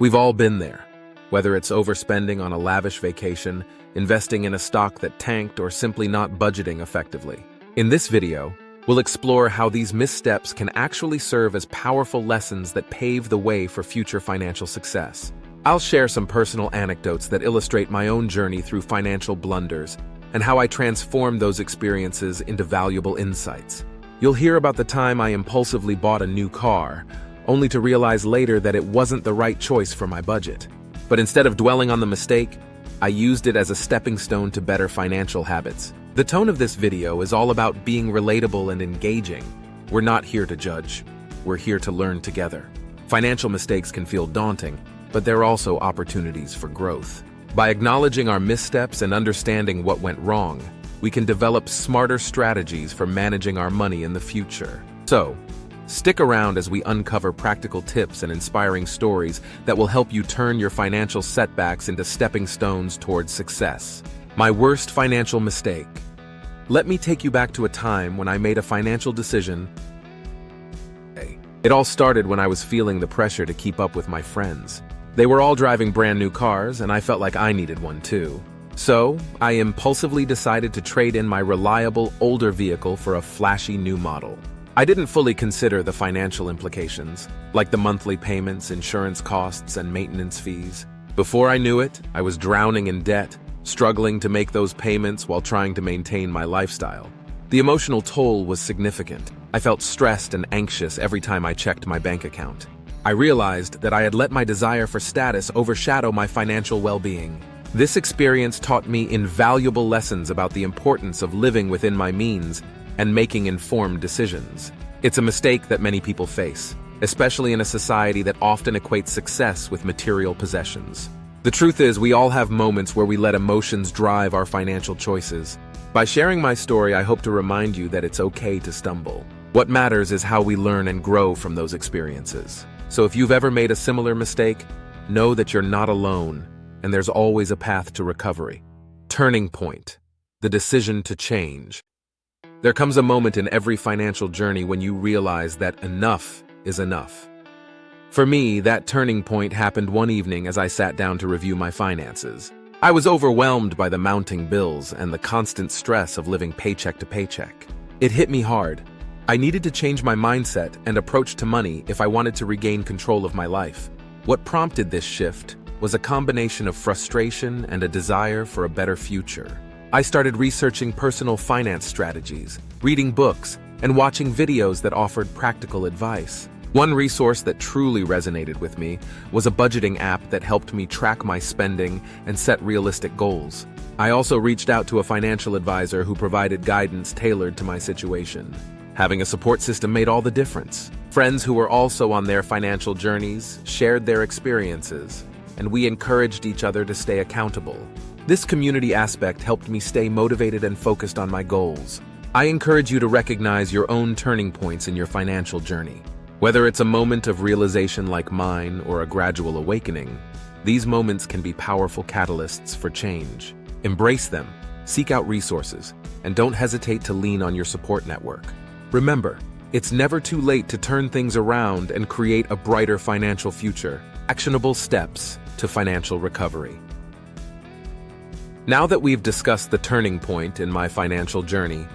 We've all been there, whether it's overspending on a lavish vacation, investing in a stock that tanked, or simply not budgeting effectively. In this video, we'll explore how these missteps can actually serve as powerful lessons that pave the way for future financial success. I'll share some personal anecdotes that illustrate my own journey through financial blunders and how I transformed those experiences into valuable insights. You'll hear about the time I impulsively bought a new car, only to realize later that it wasn't the right choice for my budget. But instead of dwelling on the mistake, I used it as a stepping stone to better financial habits. The tone of this video is all about being relatable and engaging. We're not here to judge. We're here to learn together. Financial mistakes can feel daunting, but they're also opportunities for growth. By acknowledging our missteps and understanding what went wrong, we can develop smarter strategies for managing our money in the future. So, stick around as we uncover practical tips and inspiring stories that will help you turn your financial setbacks into stepping stones towards success. My worst financial mistake. Let me take you back to a time when I made a financial decision. It all started when I was feeling the pressure to keep up with my friends. They were all driving brand new cars, and I felt like I needed one too. So, I impulsively decided to trade in my reliable, older vehicle for a flashy new model. I didn't fully consider the financial implications, like the monthly payments, insurance costs, and maintenance fees. Before I knew it, I was drowning in debt, struggling to make those payments while trying to maintain my lifestyle. The emotional toll was significant. I felt stressed and anxious every time I checked my bank account. I realized that I had let my desire for status overshadow my financial well-being. This experience taught me invaluable lessons about the importance of living within my means and making informed decisions. It's a mistake that many people face, especially in a society that often equates success with material possessions. The truth is, we all have moments where we let emotions drive our financial choices. By sharing my story, I hope to remind you that it's okay to stumble. What matters is how we learn and grow from those experiences. So if you've ever made a similar mistake, know that you're not alone, and there's always a path to recovery. Turning point. The decision to change. There comes a moment in every financial journey when you realize that enough is enough. For me, that turning point happened one evening as I sat down to review my finances. I was overwhelmed by the mounting bills and the constant stress of living paycheck to paycheck. It hit me hard. I needed to change my mindset and approach to money if I wanted to regain control of my life. What prompted this shift was a combination of frustration and a desire for a better future. I started researching personal finance strategies, reading books, and watching videos that offered practical advice. One resource that truly resonated with me was a budgeting app that helped me track my spending and set realistic goals. I also reached out to a financial advisor who provided guidance tailored to my situation. Having a support system made all the difference. Friends who were also on their financial journeys shared their experiences, and we encouraged each other to stay accountable. This community aspect helped me stay motivated and focused on my goals. I encourage you to recognize your own turning points in your financial journey. Whether it's a moment of realization like mine or a gradual awakening, these moments can be powerful catalysts for change. Embrace them, seek out resources, and don't hesitate to lean on your support network. Remember, it's never too late to turn things around and create a brighter financial future. Actionable steps to financial recovery. Now that we've discussed the turning point in my financial journey,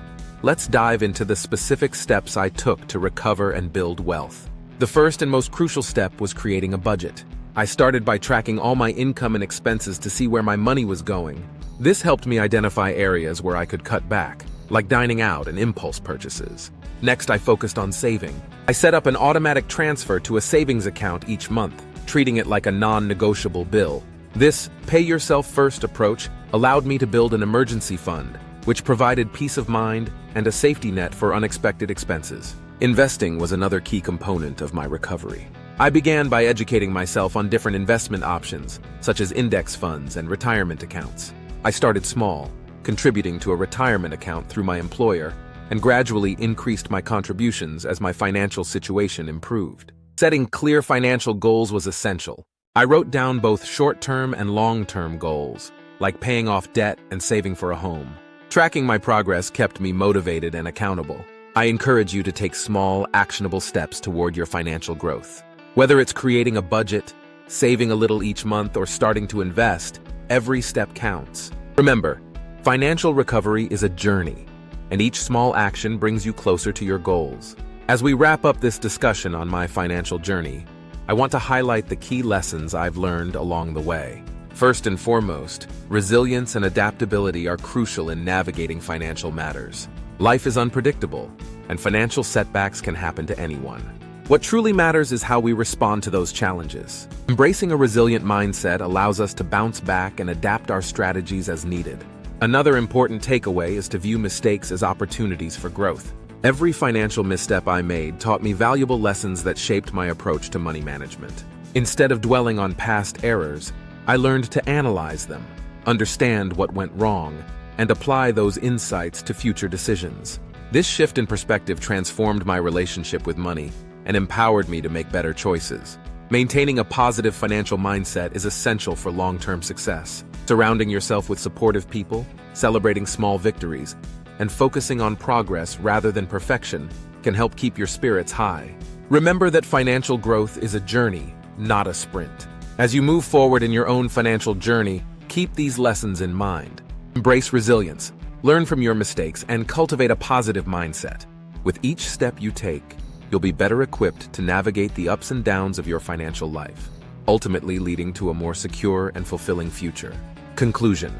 let's dive into the specific steps I took to recover and build wealth. The first and most crucial step was creating a budget. I started by tracking all my income and expenses to see where my money was going. This helped me identify areas where I could cut back, like dining out and impulse purchases. Next, I focused on saving. I set up an automatic transfer to a savings account each month, treating it like a non-negotiable bill. This pay-yourself-first approach allowed me to build an emergency fund, which provided peace of mind and a safety net for unexpected expenses. Investing was another key component of my recovery. I began by educating myself on different investment options, such as index funds and retirement accounts. I started small, contributing to a retirement account through my employer, and gradually increased my contributions as my financial situation improved. Setting clear financial goals was essential. I wrote down both short-term and long-term goals, like paying off debt and saving for a home. Tracking my progress kept me motivated and accountable. I encourage you to take small, actionable steps toward your financial growth. Whether it's creating a budget, saving a little each month, or starting to invest, every step counts. Remember, financial recovery is a journey, and each small action brings you closer to your goals. As we wrap up this discussion on my financial journey, I want to highlight the key lessons I've learned along the way. First and foremost, resilience and adaptability are crucial in navigating financial matters. Life is unpredictable, and financial setbacks can happen to anyone. What truly matters is how we respond to those challenges. Embracing a resilient mindset allows us to bounce back and adapt our strategies as needed. Another important takeaway is to view mistakes as opportunities for growth. Every financial misstep I made taught me valuable lessons that shaped my approach to money management. Instead of dwelling on past errors, I learned to analyze them, understand what went wrong, and apply those insights to future decisions. This shift in perspective transformed my relationship with money and empowered me to make better choices. Maintaining a positive financial mindset is essential for long-term success. Surrounding yourself with supportive people, celebrating small victories, and focusing on progress rather than perfection can help keep your spirits high. Remember that financial growth is a journey, not a sprint. As you move forward in your own financial journey, keep these lessons in mind. Embrace resilience, learn from your mistakes, and cultivate a positive mindset. With each step you take, you'll be better equipped to navigate the ups and downs of your financial life, ultimately leading to a more secure and fulfilling future. Conclusion.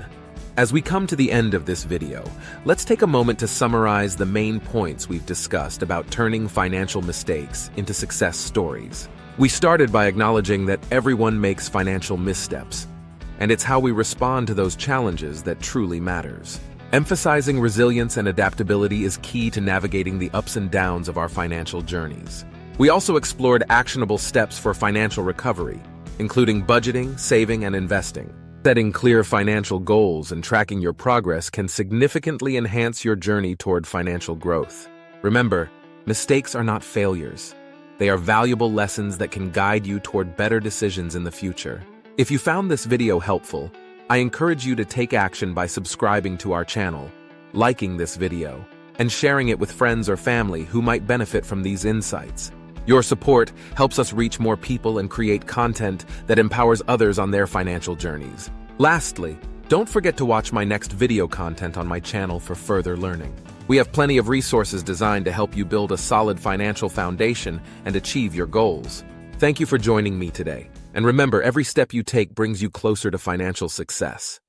As we come to the end of this video, let's take a moment to summarize the main points we've discussed about turning financial mistakes into success stories. We started by acknowledging that everyone makes financial missteps, and it's how we respond to those challenges that truly matters. Emphasizing resilience and adaptability is key to navigating the ups and downs of our financial journeys. We also explored actionable steps for financial recovery, including budgeting, saving, and investing. Setting clear financial goals and tracking your progress can significantly enhance your journey toward financial growth. Remember, mistakes are not failures. They are valuable lessons that can guide you toward better decisions in the future. If you found this video helpful, I encourage you to take action by subscribing to our channel, liking this video, and sharing it with friends or family who might benefit from these insights. Your support helps us reach more people and create content that empowers others on their financial journeys. Lastly, don't forget to watch my next video content on my channel for further learning. We have plenty of resources designed to help you build a solid financial foundation and achieve your goals. Thank you for joining me today. And remember, every step you take brings you closer to financial success.